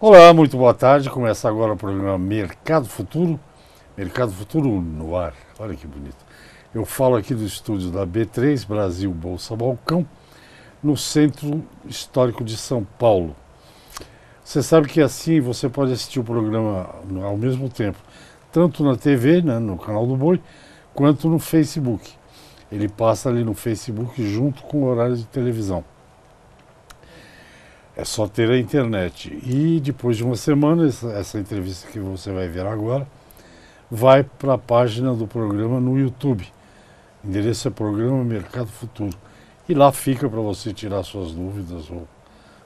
Olá, muito boa tarde. Começa agora o programa Mercado Futuro no ar. Olha que bonito. Eu falo aqui do estúdio da B3, Brasil Bolsa Balcão, no Centro Histórico de São Paulo. Você sabe que assim você pode assistir o programa ao mesmo tempo, tanto na TV, né, no canal do Boi, quanto no Facebook. Ele passa ali no Facebook junto com o horário de televisão. É só ter a internet. E depois de uma semana, essa entrevista que você vai ver agora, vai para a página do programa no YouTube. O endereço é Programa Mercado Futuro. E lá fica para você tirar suas dúvidas ou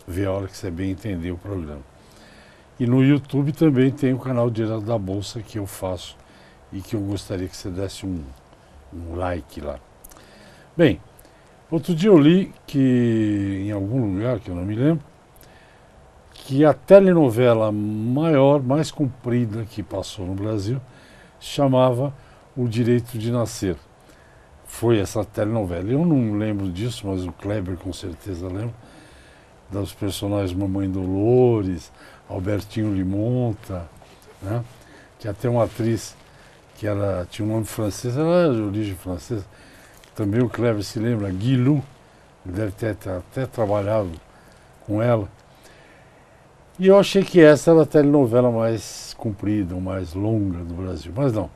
ver a hora que você bem entender o programa. E no YouTube também tem o canal Direto da Bolsa que eu faço e que eu gostaria que você desse um like lá. Bem, outro dia eu li que em algum lugar, que eu não me lembro, que a telenovela maior, mais comprida que passou no Brasil, chamava O Direito de Nascer. Foi essa telenovela. Eu não lembro disso, mas o Kleber com certeza lembra. Dos personagens Mamãe Dolores, Albertinho Limonta, né? Tinha até uma atriz que tinha um nome francês, ela era de origem francesa. Também o Kleber se lembra, Guilou, deve ter até trabalhado com ela. E eu achei que essa era a telenovela mais comprida, mais longa do Brasil, mas não.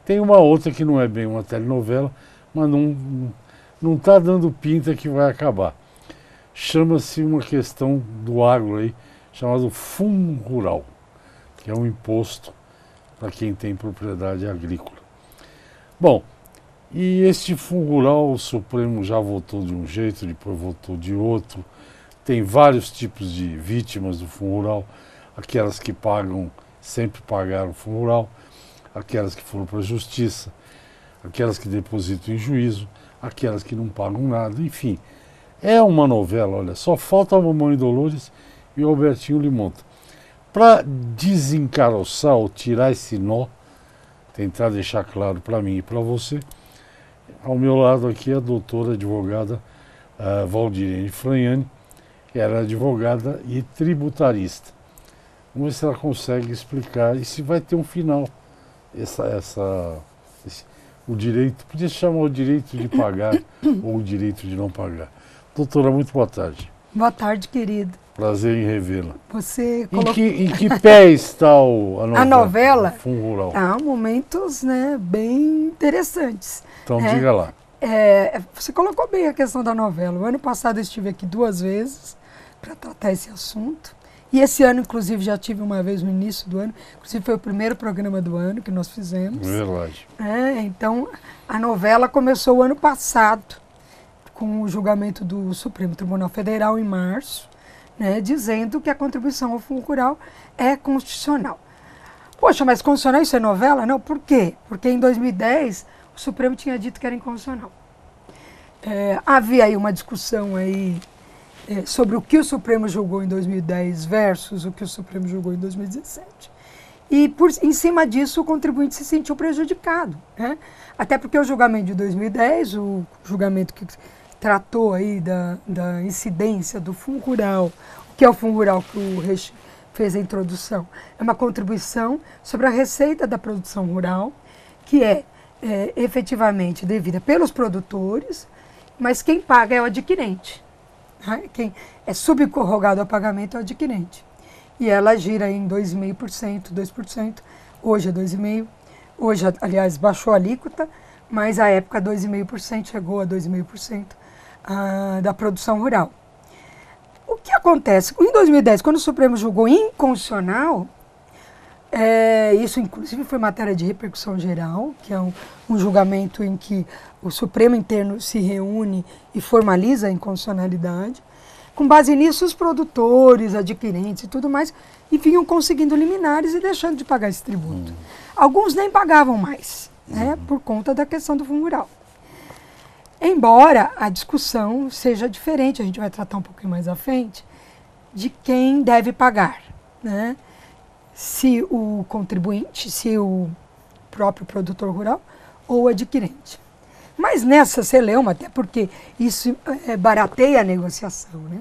Tem uma outra que não é bem uma telenovela, mas não está dando pinta que vai acabar. Chama-se uma questão do agro aí, chamado Fundo Rural, que é um imposto para quem tem propriedade agrícola. Bom, e este Fundo Rural, o Supremo já votou de um jeito, depois votou de outro. Tem vários tipos de vítimas do Fundo Rural, aquelas que pagam, sempre pagaram o Fundo Rural, aquelas que foram para a justiça, aquelas que depositam em juízo, aquelas que não pagam nada, enfim. É uma novela, olha, só falta a Mamãe Dolores e o Albertinho Limonta. Para desencaroçar ou tirar esse nó, tentar deixar claro para mim e para você, ao meu lado aqui a doutora advogada Valdirene Franhani, que era advogada e tributarista. Vamos ver se ela consegue explicar e se vai ter um final o direito, podia se chamar o direito de pagar ou o direito de não pagar. Doutora, muito boa tarde. Boa tarde, querido. Prazer em revê-la. Você colocou... Em que pé está a novela? A novela? Fundo Rural. Há momentos, né, bem interessantes. Então diga lá. Você colocou bem a questão da novela. O ano passado eu estive aqui 2 vezes para tratar esse assunto. E esse ano, inclusive, já tive uma vez no início do ano. Inclusive, foi o primeiro programa do ano que nós fizemos. Verdade. Então, a novela começou o ano passado, com o julgamento do Supremo Tribunal Federal em março, né, dizendo que a contribuição ao Fundo Rural é constitucional. Poxa, mas constitucional isso é novela? Não, por quê? Porque em 2010 o Supremo tinha dito que era inconstitucional. Havia aí uma discussão aí sobre o que o Supremo julgou em 2010 versus o que o Supremo julgou em 2017. E em cima disso o contribuinte se sentiu prejudicado, né? Até porque o julgamento de 2010, o julgamento que tratou aí da incidência do Fundo Rural, o que é o Fundo Rural que o Reich fez a introdução, é uma contribuição sobre a receita da produção rural, que é efetivamente devida pelos produtores, mas quem paga é o adquirente. Quem é subcorrogado ao pagamento é o adquirente. E ela gira em 2,5%, 2%, hoje é 2,5%, hoje, aliás, baixou a alíquota, mas à época 2,5%, chegou a 2,5% da produção rural. O que acontece? Em 2010, quando o Supremo julgou inconstitucional, isso inclusive foi matéria de repercussão geral, que é um julgamento em que o Supremo interno se reúne e formaliza a inconstitucionalidade. Com base nisso, os produtores, adquirentes e tudo mais, e vinham conseguindo liminares e deixando de pagar esse tributo. Alguns nem pagavam mais, né, por conta da questão do Fundo Rural. Embora a discussão seja diferente, a gente vai tratar um pouquinho mais à frente, de quem deve pagar, né? Se o contribuinte, se o próprio produtor rural ou o adquirente. Mas nessa celeuma, até porque isso barateia a negociação, né?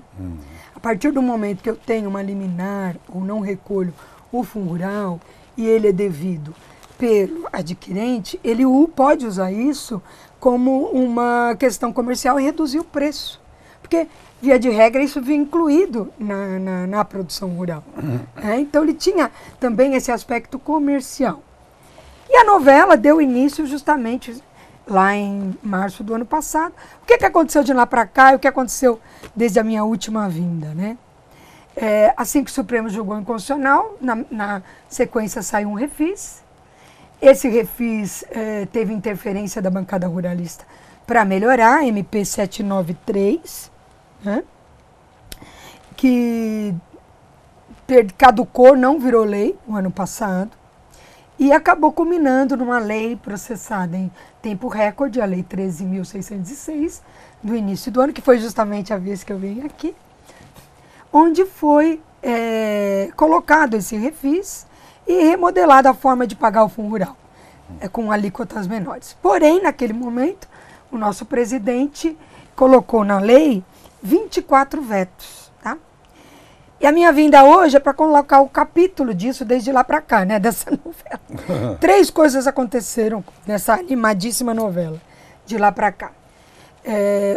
A partir do momento que eu tenho uma liminar ou não recolho o fundo rural e ele é devido pelo adquirente, ele pode usar isso como uma questão comercial e reduzir o preço. Porque, via de regra, isso vinha incluído na produção rural. Então, ele tinha também esse aspecto comercial. E a novela deu início justamente lá em março do ano passado. O que aconteceu de lá para cá e o que aconteceu desde a minha última vinda, né? Assim que o Supremo julgou inconstitucional, na sequência saiu um refis. Esse refis teve interferência da bancada ruralista para melhorar, MP 793, né? Que caducou, não virou lei no ano passado. E acabou culminando numa lei processada em tempo recorde, a Lei 13.606, do início do ano, que foi justamente a vez que eu vim aqui, onde foi colocado esse refis e remodelada a forma de pagar o fundo rural, com alíquotas menores. Porém, naquele momento, o nosso presidente colocou na lei 24 vetos. E a minha vinda hoje é para colocar o capítulo disso desde lá para cá, né, dessa novela. 3 coisas aconteceram nessa animadíssima novela, de lá para cá.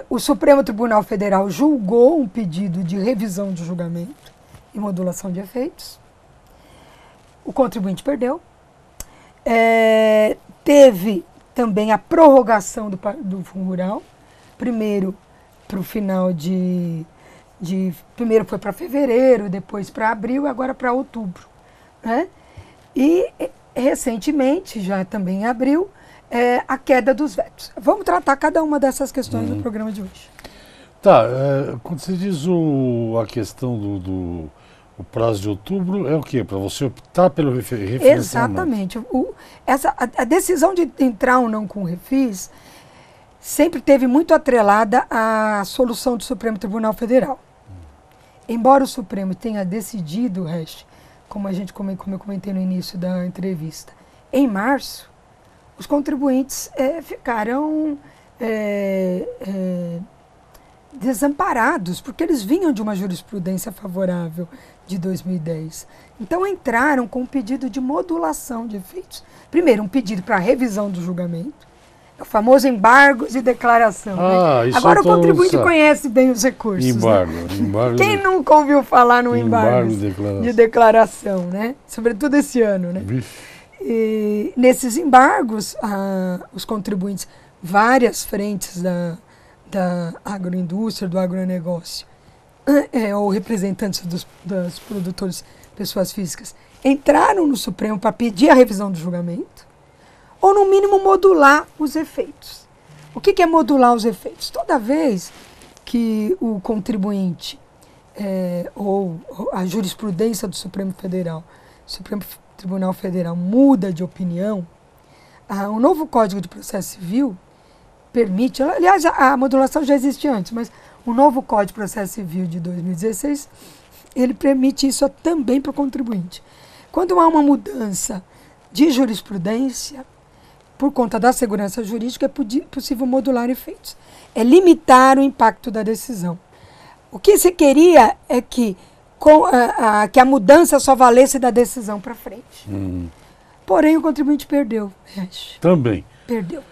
O Supremo Tribunal Federal julgou um pedido de revisão de julgamento e modulação de efeitos. O contribuinte perdeu. Teve também a prorrogação do fundo rural, primeiro para o final primeiro foi para fevereiro, depois para abril e agora para outubro, né? E recentemente, já também em abril, a queda dos vetos. Vamos tratar cada uma dessas questões no programa de hoje. Tá, quando você diz a questão do prazo de outubro, é o quê? Para você optar pelo refinanciamento? Exatamente. A decisão de entrar ou não com o refis sempre teve muito atrelada à solução do Supremo Tribunal Federal. Embora o Supremo tenha decidido, como eu comentei no início da entrevista, em março, os contribuintes ficaram desamparados, porque eles vinham de uma jurisprudência favorável de 2010. Então entraram com um pedido de modulação de efeitos. Primeiro, um pedido para revisão do julgamento, o famoso embargos e declaração. Né? Agora o contribuinte conhece bem os recursos. Embargo. Quem nunca ouviu falar no embargo de declaração, né? Sobretudo esse ano. Né? E nesses embargos, os contribuintes, várias frentes da agroindústria, do agronegócio, ou representantes dos produtores, pessoas físicas, entraram no Supremo para pedir a revisão do julgamento, ou no mínimo modular os efeitos. O que é modular os efeitos? Toda vez que o contribuinte ou a jurisprudência do Supremo Tribunal Federal muda de opinião, o novo Código de Processo Civil permite, aliás, a modulação já existia antes, mas o novo Código de Processo Civil de 2016, ele permite isso também para o contribuinte. Quando há uma mudança de jurisprudência, por conta da segurança jurídica, é possível modular efeitos. É limitar o impacto da decisão. O que se queria é que a mudança só valesse da decisão para frente. Porém, o contribuinte perdeu. Também. Perdeu.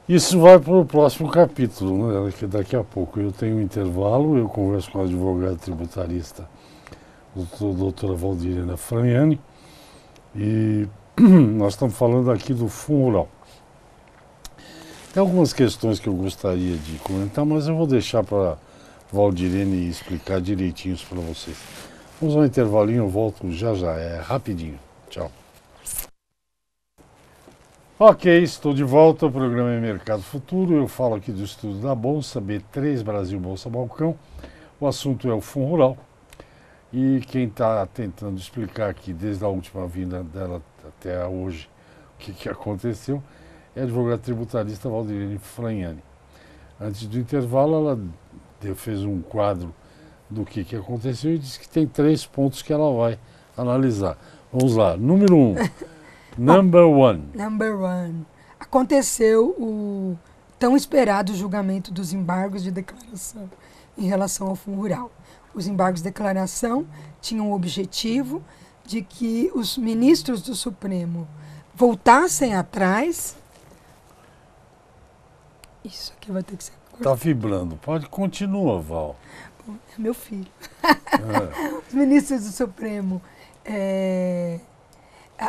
Isso vai para o próximo capítulo, né? Daqui a pouco. Eu tenho um intervalo, eu converso com a advogada tributarista, a doutora Valdirena Franiani, e nós estamos falando aqui do fundo rural. Tem algumas questões que eu gostaria de comentar, mas eu vou deixar para a Valdirene explicar direitinho isso para vocês. Vamos a um intervalinho, eu volto já, rapidinho. Tchau. Ok, estou de volta, o programa é Mercado Futuro, eu falo aqui do estudo da Bolsa, B3 Brasil Bolsa Balcão, o assunto é o fundo rural, e quem está tentando explicar aqui desde a última vinda dela até hoje o que aconteceu é a advogada tributarista Valdirene Franiani. Antes do intervalo, ela fez um quadro do que aconteceu e disse que tem 3 pontos que ela vai analisar. Vamos lá. Número 1. Number one. Aconteceu o tão esperado julgamento dos embargos de declaração em relação ao fundo rural. Os embargos de declaração tinham o objetivo de que os ministros do Supremo voltassem atrás. Isso aqui vai ter que ser cortado. Está vibrando. Pode continuar, Val. É meu filho. Os ministros do Supremo,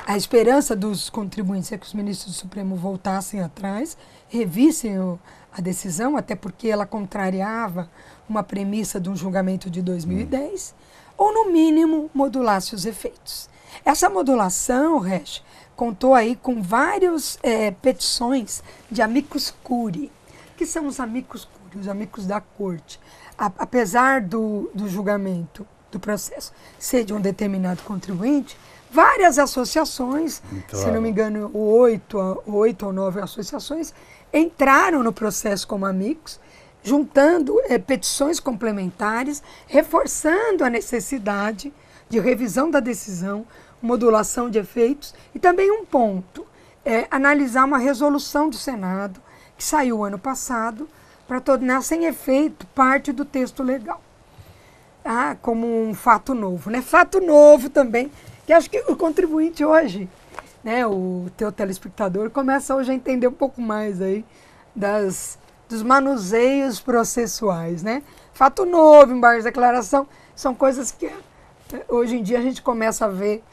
a esperança dos contribuintes é que os ministros do Supremo voltassem atrás, revissem a decisão, até porque ela contrariava uma premissa de um julgamento de 2010, ou no mínimo modulasse os efeitos. Essa modulação, Resch, contou aí com várias petições de amicus curiae. Que são os amicus curiae, os amigos da corte. Apesar do julgamento, do processo, ser de um determinado contribuinte, várias associações, se não me engano, 8 ou 9 associações, entraram no processo como amigos, juntando petições complementares, reforçando a necessidade de revisão da decisão, modulação de efeitos, e também um ponto, analisar uma resolução do Senado, que saiu ano passado, para tornar sem efeito parte do texto legal. Como um fato novo. Né? Fato novo também, que acho que o contribuinte hoje, né, o teu telespectador, começa hoje a entender um pouco mais aí dos manuseios processuais. Né? Fato novo, embargo de declaração, são coisas que hoje em dia a gente começa a ver,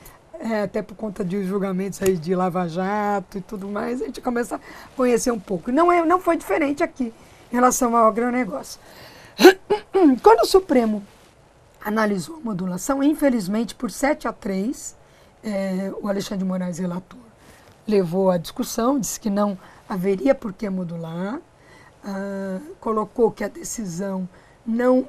até por conta de julgamentos aí de Lava Jato e tudo mais, a gente começa a conhecer um pouco. Não foi diferente aqui em relação ao agronegócio. Quando o Supremo analisou a modulação, infelizmente, por 7-3, o Alexandre de Moraes, relator, levou a discussão, disse que não haveria por que modular, colocou que a decisão não,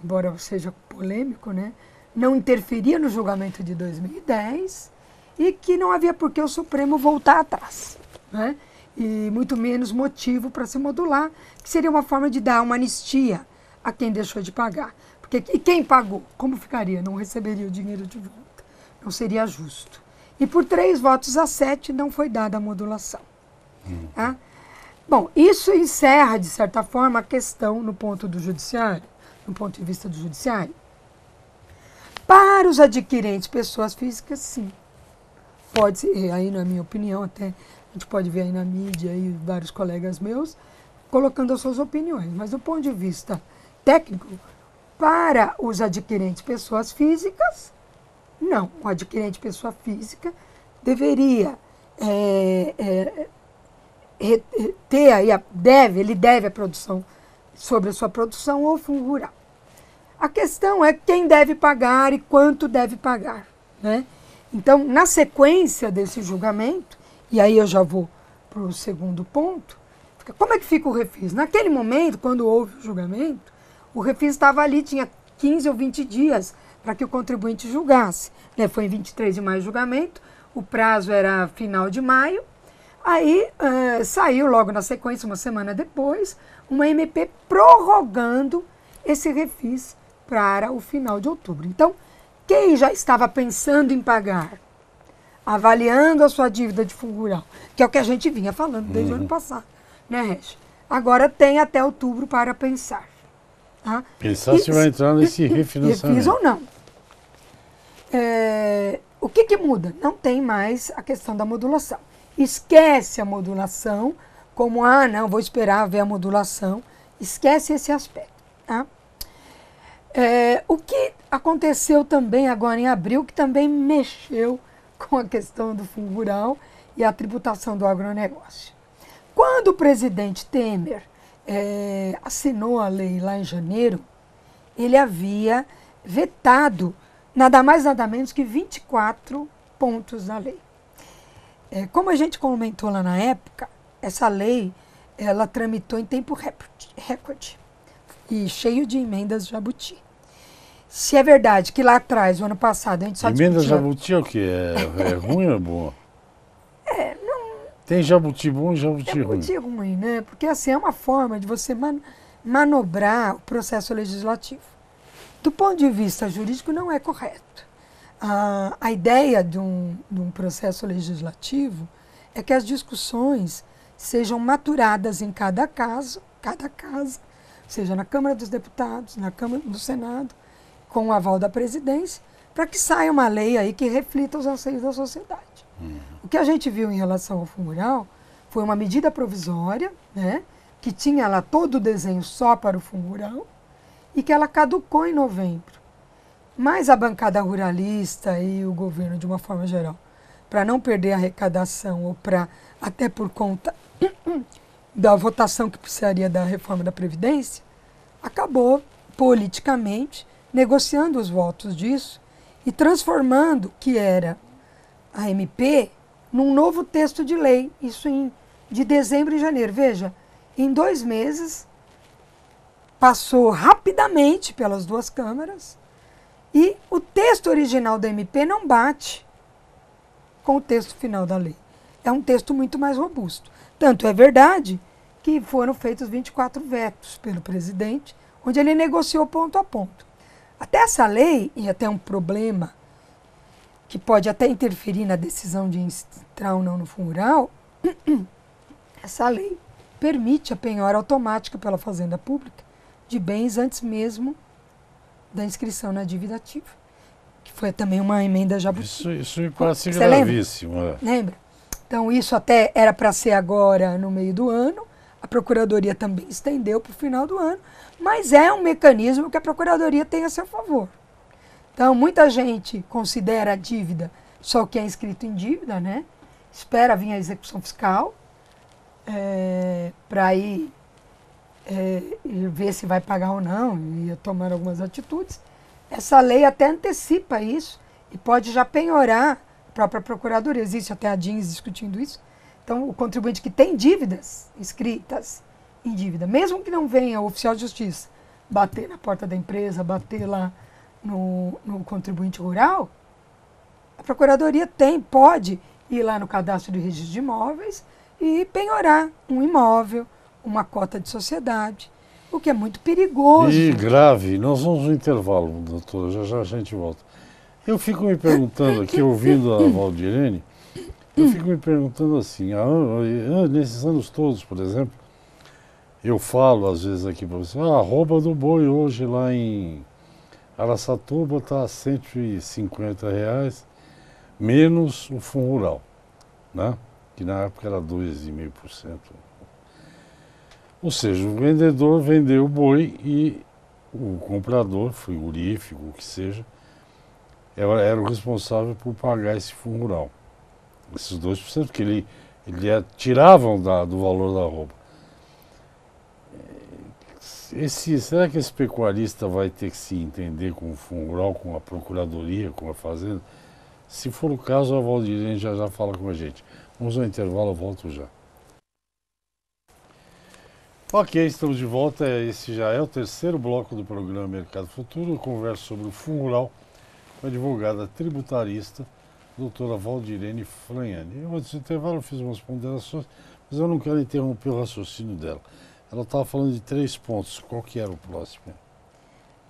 embora seja polêmico, né, não interferia no julgamento de 2010 e que não havia por que o Supremo voltar atrás, né? E muito menos motivo para se modular, que seria uma forma de dar uma anistia a quem deixou de pagar. E quem pagou, como ficaria? Não receberia o dinheiro de volta. Não seria justo. E por 3-7 não foi dada a modulação. Tá? Bom, isso encerra, de certa forma, a questão no ponto do judiciário, no ponto de vista do judiciário. Para os adquirentes, pessoas físicas, sim. Pode ser, aí na minha opinião, até a gente pode ver aí na mídia, aí vários colegas meus, colocando as suas opiniões. Mas do ponto de vista técnico, para os adquirentes, pessoas físicas, não. O adquirente, pessoa física, deveria ter aí, ele deve a produção sobre a sua produção ou fundo rural. A questão é quem deve pagar e quanto deve pagar, né? Então, na sequência desse julgamento, e aí eu já vou para o segundo ponto, como é que fica o refis? Naquele momento, quando houve o julgamento, o refis estava ali, tinha 15 ou 20 dias para que o contribuinte julgasse. Né? Foi em 23 de maio o julgamento, o prazo era final de maio, aí saiu logo na sequência, uma semana depois, uma MP prorrogando esse refis para o final de outubro. Então, quem já estava pensando em pagar, avaliando a sua dívida de fundo rural, que é o que a gente vinha falando desde o ano passado, né, Resch? Agora tem até outubro para pensar. Tá? Pensar se vai entrar nesse refinanciamento. Refis ou não. O que muda? Não tem mais a questão da modulação. Esquece a modulação, como, não, vou esperar ver a modulação. Esquece esse aspecto. Tá? O que aconteceu também agora em abril, que também mexeu com a questão do fundo rural e a tributação do agronegócio. Quando o presidente Temer assinou a lei lá em janeiro, ele havia vetado nada mais nada menos que 24 pontos da lei. Como a gente comentou lá na época, essa lei ela tramitou em tempo recorde e cheio de emendas jabuti. Se é verdade que lá atrás, o ano passado, a gente só emenda jabuti é o quê? É ruim ou é boa? Tem jabuti bom e jabuti ruim. Jabuti ruim, né? Porque assim, é uma forma de você manobrar o processo legislativo. Do ponto de vista jurídico, não é correto. A ideia de um processo legislativo é que as discussões sejam maturadas em cada caso, seja na Câmara dos Deputados, na Câmara do Senado, com o aval da presidência, para que saia uma lei aí que reflita os anseios da sociedade. O que a gente viu em relação ao Fundo Rural foi uma medida provisória, né, que tinha lá todo o desenho só para o Fundo Rural e que ela caducou em novembro. Mas a bancada ruralista e o governo, de uma forma geral, para não perder a arrecadação ou para, até por conta da votação que precisaria da reforma da Previdência, acabou politicamente negociando os votos disso e transformando o que era a MP num novo texto de lei, isso de dezembro e janeiro. Veja, em 2 meses, passou rapidamente pelas 2 câmaras e o texto original da MP não bate com o texto final da lei. É um texto muito mais robusto. Tanto é verdade que foram feitos 24 vetos pelo presidente, onde ele negociou ponto a ponto. Até essa lei, e até um problema que pode até interferir na decisão de entrar ou não no Fundo Rural, essa lei permite a penhora automática pela Fazenda Pública de bens antes mesmo da inscrição na dívida ativa, que foi também uma emenda jabuti. Isso me parece gravíssimo. Lembra? Então isso até era para ser agora no meio do ano, a Procuradoria também estendeu para o final do ano, mas é um mecanismo que a Procuradoria tem a seu favor. Então, muita gente considera a dívida só o que é inscrito em dívida, né? Espera vir a execução fiscal para ir ver se vai pagar ou não e tomar algumas atitudes. Essa lei até antecipa isso e pode já penhorar a própria Procuradoria. Existe até a DINS discutindo isso. Então, o contribuinte que tem dívidas inscritas em dívida, mesmo que não venha o oficial de justiça bater na porta da empresa, bater lá no contribuinte rural, a Procuradoria pode ir lá no cadastro de registro de imóveis e penhorar um imóvel, uma cota de sociedade, o que é muito perigoso. E grave. Nós vamos no intervalo, doutora, já já a gente volta. Eu fico me perguntando aqui, ouvindo a Valdirene, eu fico me perguntando assim, nesses anos todos, por exemplo, eu falo às vezes aqui para você, a arroba do boi hoje lá em Araçatuba está R$150, menos o Fundo Rural, né? Que na época era 2,5%. Ou seja, o vendedor vendeu o boi e o comprador, frigorífico, o que seja, era o responsável por pagar esse Fundo Rural. Esses 2%, porque tiravam do valor da roupa. Será que esse pecuarista vai ter que se entender com o Fundo Rural, com a Procuradoria, com a Fazenda? Se for o caso, a Valdirene já fala com a gente. Vamos ao intervalo, eu volto já. Ok, estamos de volta. Esse já é o 3º bloco do programa Mercado Futuro. Eu converso sobre o Fundo Rural com a advogada tributarista, doutora Valdirene Franhani. Antes do intervalo eu fiz umas ponderações, mas eu não quero interromper o raciocínio dela. Ela estava falando de 3 pontos. Qual que era o próximo?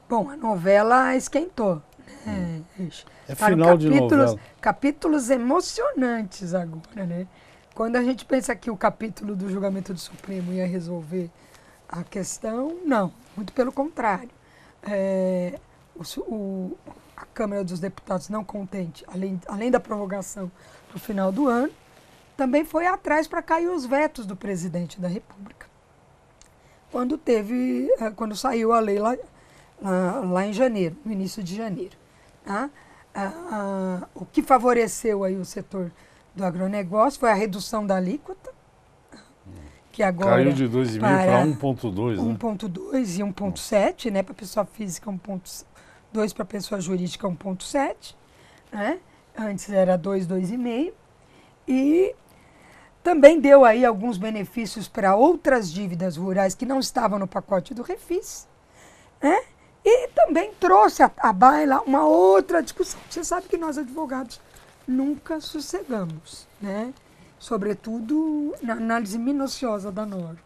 Bom, a novela esquentou. Né? É final de novela. Capítulos emocionantes agora, né? Quando a gente pensa que o capítulo do julgamento do Supremo ia resolver a questão, não. Muito pelo contrário. A Câmara dos Deputados, não contente, além da prorrogação para o final do ano, também foi atrás para cair os vetos do presidente da República. Quando saiu a lei lá em janeiro, no início de janeiro. Tá? O que favoreceu aí o setor do agronegócio foi a redução da alíquota, que agora caiu de 2,5 para 1,2, né? 1,2 e 1,7, né? Para pessoa física 1,2, para pessoa jurídica 1,7, né? Antes era 2, 2,5. E também deu aí alguns benefícios para outras dívidas rurais que não estavam no pacote do Refis, né? E também trouxe à baila uma outra discussão. Você sabe que nós, advogados, nunca sossegamos, né? Sobretudo na análise minuciosa da norma.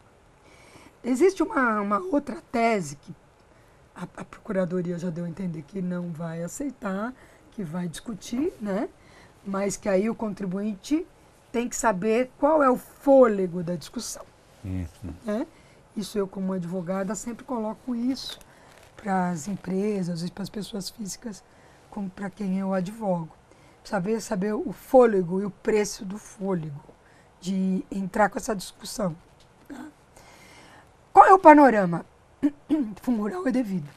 Existe uma outra tese que a Procuradoria já deu a entender que não vai aceitar, que vai discutir, né? Mas que aí o contribuinte tem que saber qual é o fôlego da discussão. Né? Isso eu, como advogada, sempre coloco isso para as empresas e para as pessoas físicas para quem eu advogo. Saber o fôlego e o preço do fôlego, de entrar com essa discussão. Tá? Qual é o panorama? Fungural é devido.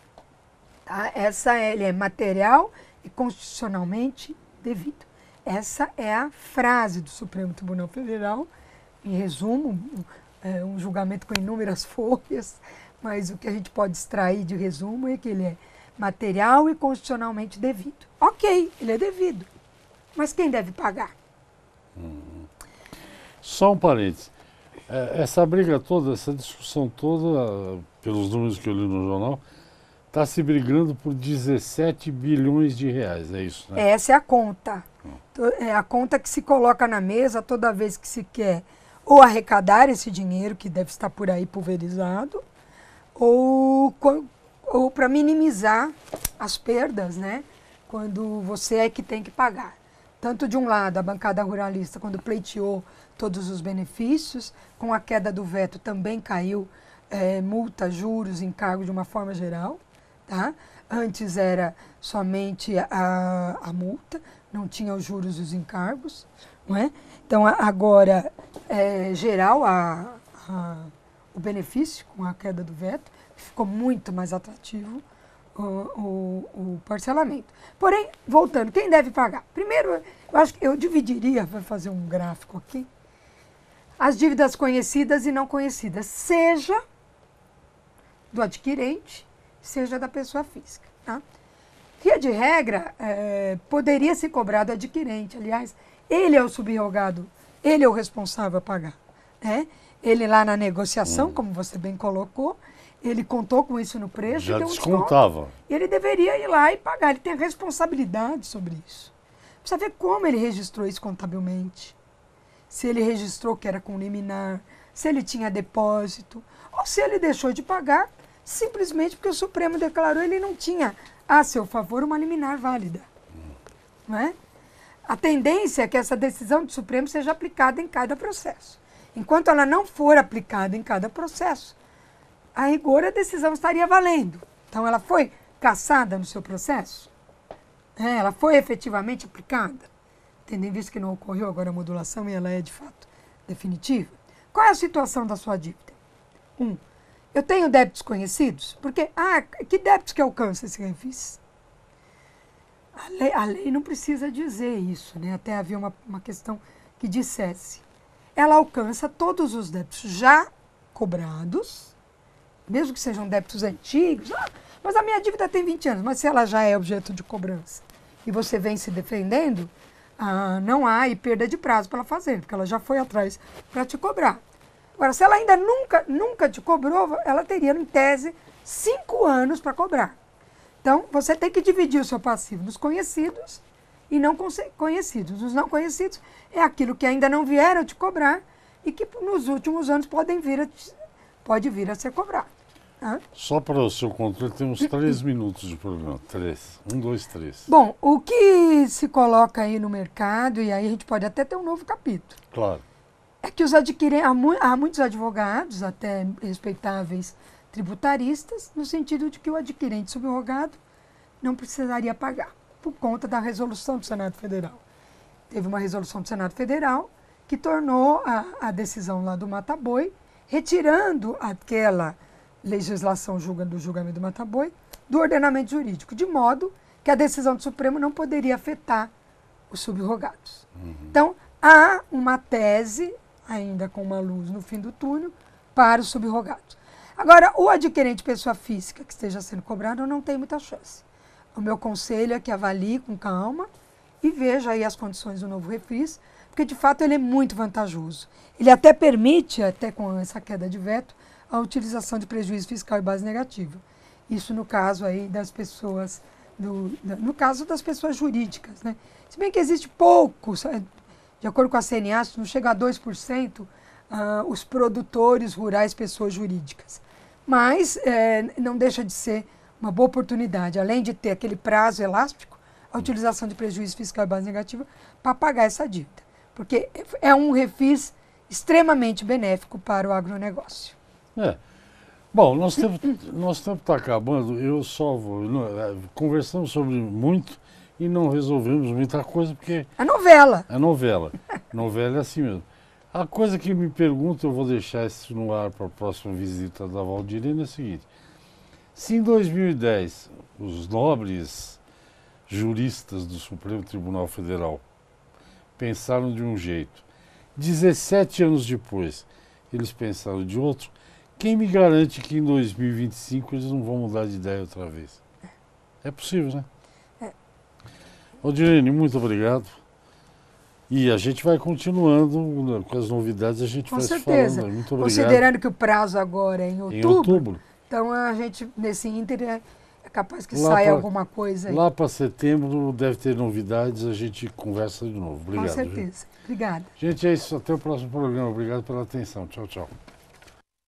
Tá? Ele é material e constitucionalmente devido. Essa é a frase do Supremo Tribunal Federal, em resumo, um julgamento com inúmeras folhas, mas o que a gente pode extrair de resumo é que ele é material e constitucionalmente devido. Ok, ele é devido, mas quem deve pagar? Só um parênteses. Essa briga toda, essa discussão toda, pelos números que eu li no jornal, está se brigando por 17 bilhões de reais, é isso, né? Essa é a conta. É a conta que se coloca na mesa toda vez que se quer ou arrecadar esse dinheiro, que deve estar por aí pulverizado, ou para minimizar as perdas, né? Quando você é que tem que pagar. Tanto de um lado, a bancada ruralista, quando pleiteou todos os benefícios, com a queda do veto também caiu multa, juros, encargo de uma forma geral. Tá? Antes era somente a multa, não tinha os juros e os encargos. Não é? Então agora é geral o benefício com a queda do veto, ficou muito mais atrativo o parcelamento. Porém, voltando, quem deve pagar? Primeiro, eu acho que eu dividiria, vou fazer um gráfico aqui, as dívidas conhecidas e não conhecidas, seja do adquirente, seja da pessoa física. Tá? Via de regra, poderia ser cobrado adquirente. Aliás, ele é o subrogado, ele é o responsável a pagar. Né? Ele lá na negociação, como você bem colocou, ele contou com isso no preço. Já descontava. E ele deveria ir lá e pagar. Ele tem responsabilidade sobre isso. Precisa ver como ele registrou isso contabilmente. Se ele registrou que era com liminar, se ele tinha depósito, ou se ele deixou de pagar simplesmente porque o Supremo declarou ele não tinha a seu favor uma liminar válida. Não é? A tendência é que essa decisão do Supremo seja aplicada em cada processo. Enquanto ela não for aplicada em cada processo, a rigor a decisão estaria valendo. Então ela foi cassada no seu processo? Ela foi efetivamente aplicada? Tendo em vista que não ocorreu agora a modulação e ela é de fato definitiva. Qual é a situação da sua dívida? Eu tenho débitos conhecidos? Porque, que débitos que alcança esse refis? A lei não precisa dizer isso, né? Até havia uma questão que dissesse. Ela alcança todos os débitos já cobrados, mesmo que sejam débitos antigos. Mas a minha dívida tem 20 anos, mas se ela já é objeto de cobrança e você vem se defendendo, não há perda de prazo para ela fazer, porque ela já foi atrás para te cobrar. Agora, se ela ainda nunca te cobrou, ela teria, em tese, 5 anos para cobrar. Então, você tem que dividir o seu passivo nos conhecidos e não conhecidos. Os não conhecidos é aquilo que ainda não vieram te cobrar e que nos últimos anos pode vir a ser cobrado. Tá? Só para o seu controle, temos 3 minutos de programa. 3. 1, 2, 3. Bom, o que se coloca aí no mercado, e aí a gente pode até ter um novo capítulo. Claro. É que há muitos advogados, até respeitáveis tributaristas, no sentido de que o adquirente subrogado não precisaria pagar, por conta da resolução do Senado Federal. Teve uma resolução do Senado Federal que tornou a decisão lá do Mata-Boi, retirando aquela legislação do julgamento do Mata-Boi do ordenamento jurídico, de modo que a decisão do Supremo não poderia afetar os subrogados. Então, há uma tese, ainda com uma luz no fim do túnel, para os subrogados. Agora, o adquirente pessoa física que esteja sendo cobrado não tem muita chance. O meu conselho é que avalie com calma e veja aí as condições do novo refis, porque de fato ele é muito vantajoso. Ele até permite, até com essa queda de veto, a utilização de prejuízo fiscal e base negativa. Isso no caso aí das pessoas, no caso das pessoas jurídicas, né? Se bem que existe poucos, de acordo com a CNA, não chega a 2% os produtores rurais, pessoas jurídicas. Mas não deixa de ser uma boa oportunidade, além de ter aquele prazo elástico, a utilização de prejuízo fiscal e base negativa para pagar essa dívida. Porque é um refis extremamente benéfico para o agronegócio. Bom, nosso tempo está acabando, eu só vou. Conversamos sobre muito e não resolvemos muita coisa, porque A novela. é novela. Novela é assim mesmo. A coisa que me pergunto, eu vou deixar isso no ar para a próxima visita da Valdirene, é o seguinte: se em 2010 os nobres juristas do Supremo Tribunal Federal pensaram de um jeito, 17 anos depois eles pensaram de outro, quem me garante que em 2025 eles não vão mudar de ideia outra vez? É possível, né? É. Valdirene, muito obrigado. E a gente vai continuando, né, com as novidades, a gente Com vai se certeza. falando. Muito obrigado. Considerando que o prazo agora é em outubro, Em outubro. então a gente, nesse ínter, é capaz que Lá saia pra- alguma coisa aí. Lá para setembro deve ter novidades, a gente conversa de novo. Obrigado. Com certeza. Obrigada. Gente, é isso. Até o próximo programa. Obrigado pela atenção. Tchau, tchau.